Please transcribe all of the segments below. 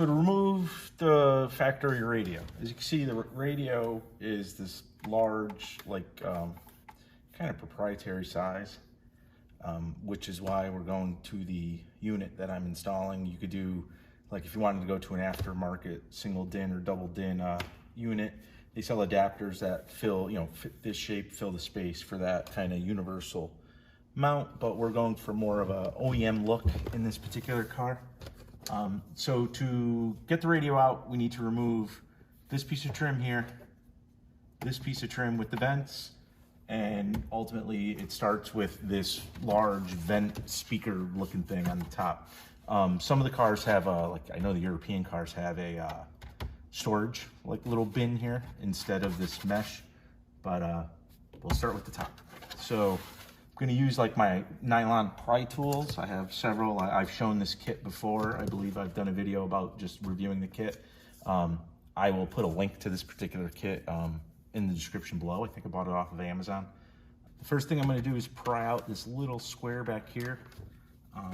So to remove the factory radio, as you can see, the radio is this large, like kind of proprietary size, which is why we're going to the unit that I'm installing. You could do, like if you wanted to go to an aftermarket single DIN or double DIN unit, they sell adapters that fill, fit this shape, fill the space for that kind of universal mount, but we're going for more of a OEM look in this particular car. So to get the radio out, we need to remove this piece of trim here, this piece of trim with the vents, and ultimately it starts with this large vent speaker looking thing on the top. Some of the cars have like I know the European cars have a storage like little bin here instead of this mesh, but we'll start with the top. So I'm going to use like my nylon pry tools. I have several. I've shown this kit before. I believe I've done a video about just reviewing the kit. I will put a link to this particular kit in the description below. I think I bought it off of Amazon. The first thing I'm going to do is pry out this little square back here. There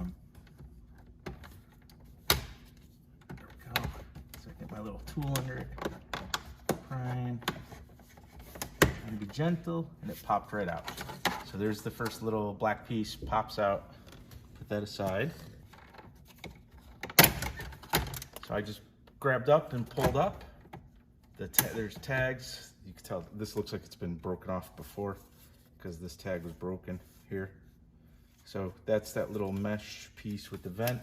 we go. So I get my little tool under it. Prying. Trying to be gentle, and it popped right out. So there's the first little black piece, pops out. Put that aside. So I just grabbed up and pulled up. There's tags. You can tell this looks like it's been broken off before because this tag was broken here. So that's that little mesh piece with the vent.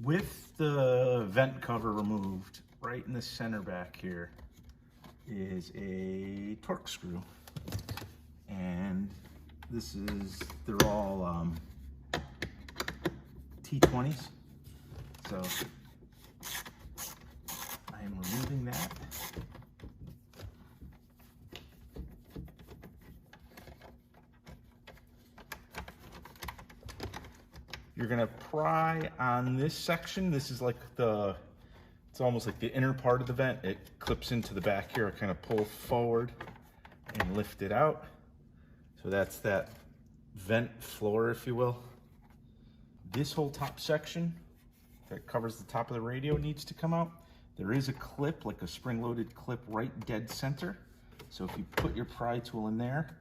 With the vent cover removed, right in the center back here is a torque screw. And they're all T20s. So I am removing that. You're gonna pry on this section. This is like it's almost like the inner part of the vent. It clips into the back here. I kind of pull forward and lift it out. So that's that vent floor, if you will. This whole top section that covers the top of the radio needs to come out. There is a clip, like a spring-loaded clip right dead center. So if you put your pry tool in there,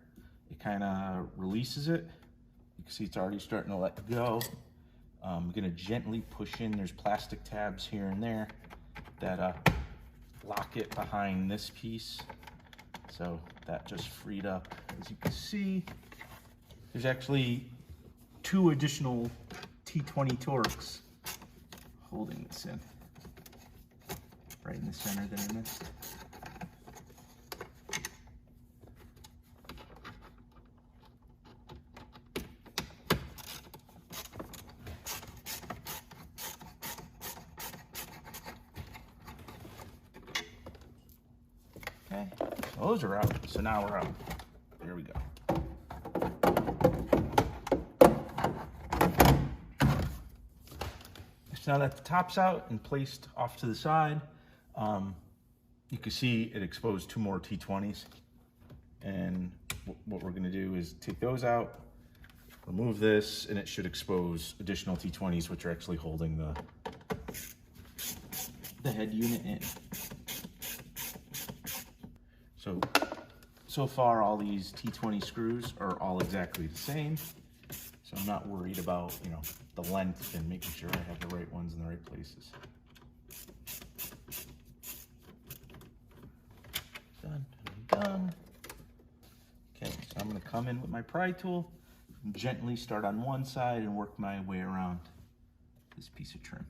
it kind of releases it. You can see it's already starting to let go. I'm gonna gently push in. There's plastic tabs here and there that lock it behind this piece. So that just freed up. As you can see, there's actually 2 additional T20 torques holding this in. Right in the center that I missed. Okay, so those are out. So now we're out. There we go. So now that the top's out and placed off to the side, you can see it exposed 2 more T20s. And what we're gonna do is take those out, remove this, and it should expose additional T20s, which are actually holding the head unit in. So far all these T20 screws are all exactly the same. So I'm not worried about, the length and making sure I have the right ones in the right places. Done, done. Okay, so I'm gonna come in with my pry tool and gently start on one side and work my way around this piece of trim.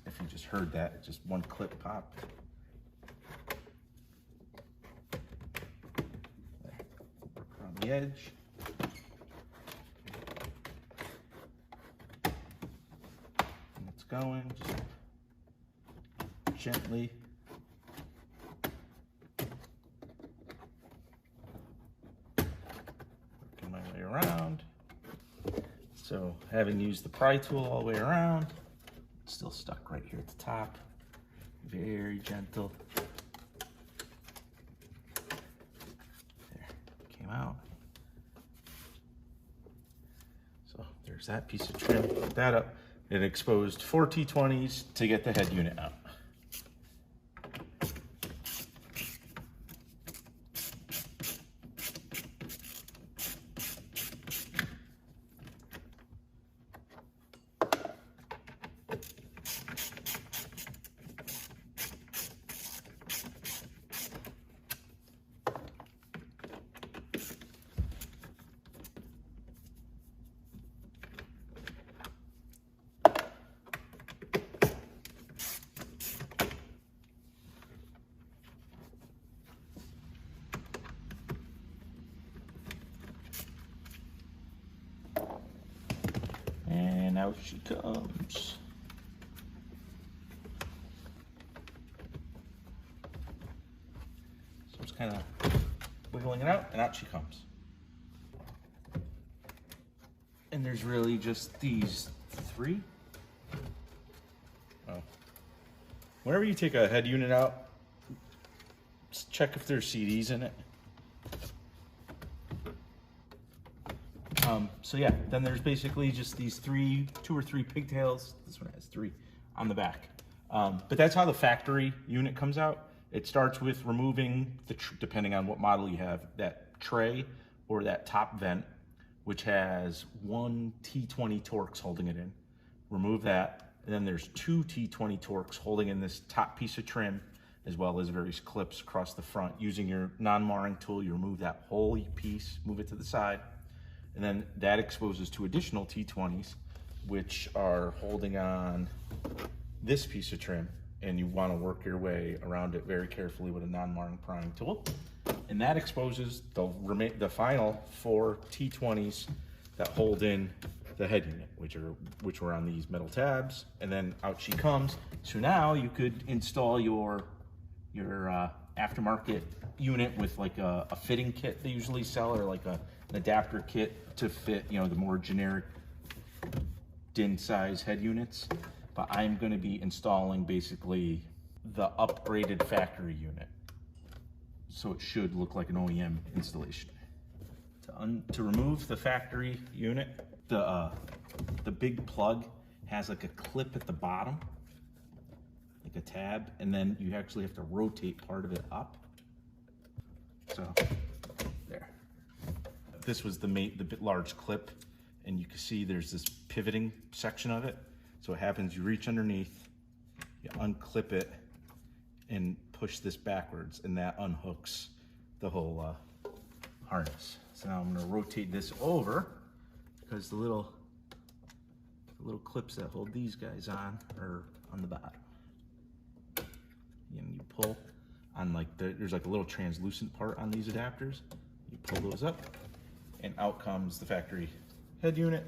If you just heard that, just one clip popped. Work around the edge. And it's going, just gently. Working my way around. So having used the pry tool all the way around, still stuck right here at the top. Very gentle. There, came out. So there's that piece of trim, put that up. It exposed 4 T20s to get the head unit out. And out she comes. So it's kind of wiggling it out, and out she comes. And there's really just these 3. Oh. Whenever you take a head unit out, just check if there's CDs in it. So yeah, then there's basically just these 2 or 3 pigtails. This one has 3 on the back. But that's how the factory unit comes out. It starts with removing, depending on what model you have, that tray or that top vent, which has 1 T20 Torx holding it in. Remove that, and then there's 2 T20 Torx holding in this top piece of trim, as well as various clips across the front. Using your non-marring tool, you remove that whole piece, move it to the side. And then that exposes 2 additional T20s, which are holding on this piece of trim, and you want to work your way around it very carefully with a non-marring prying tool. And that exposes the final 4 T20s that hold in the head unit, which were on these metal tabs. And then out she comes. So now you could install your aftermarket unit with like a fitting kit they usually sell, or like an adapter kit to fit, you know, the more generic DIN size head units. But I'm going to be installing basically the upgraded factory unit, so it should look like an OEM installation. To remove the factory unit, the big plug has like a clip at the bottom, like a tab, and then you actually have to rotate part of it up. So there. This was the large clip, and you can see there's this pivoting section of it. So what happens, you reach underneath, you unclip it, and push this backwards, and that unhooks the whole harness. So now I'm going to rotate this over, because the little clips that hold these guys on are on the bottom. And you pull on there's like a little translucent part on these adapters. You pull those up, and out comes the factory head unit.